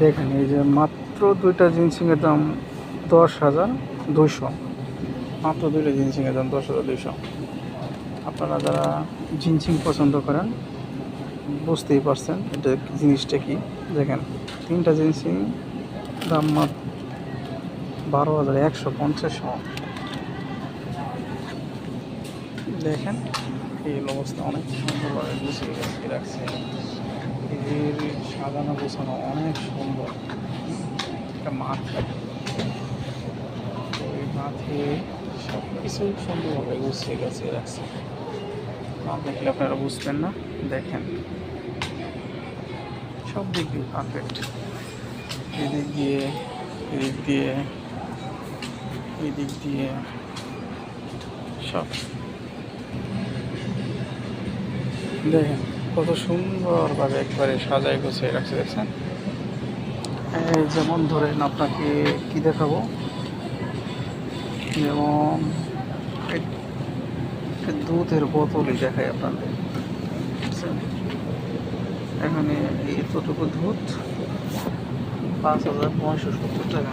দেখেন এই যে মাত্র দুইটা জিনসিংয়ের দাম 10,200। মাত্র দুইটা জিনসিংয়ের দাম 10,200। আপনারা যারা জিনসিং পছন্দ করেন বুঝতেই পারছেন এটা জিনিসটা কি। দেখেন তিনটা জিনসিং দাম মাত্র 12,150। দেখেন এই অবস্থা অনেক সুন্দরভাবে গুছিয়ে রাখছে। এর সাজানো গোছানো অনেক সুন্দর। একটা মাঠ, ওই মাঠে সব কিছুই সুন্দরভাবে গুছিয়ে রাখছে। না দেখলে আপনারা বুঝবেন না। দেখেন সব দিক দিয়ে পারফেক্ট। এদিক দিয়ে এদিক দিয়ে এদিক দিয়ে সব দেখেন কত সুন্দরভাবে একবারে সাজায় গোছায় রাখছে। দেখছেন এই যেমন ধরেন আপনাকে কি দেখাবো, যেমন দুধের বোতলই দেখাই আপনাদের। বুঝছেন এখানে এতটুকু দুধ 5,970 টাকা।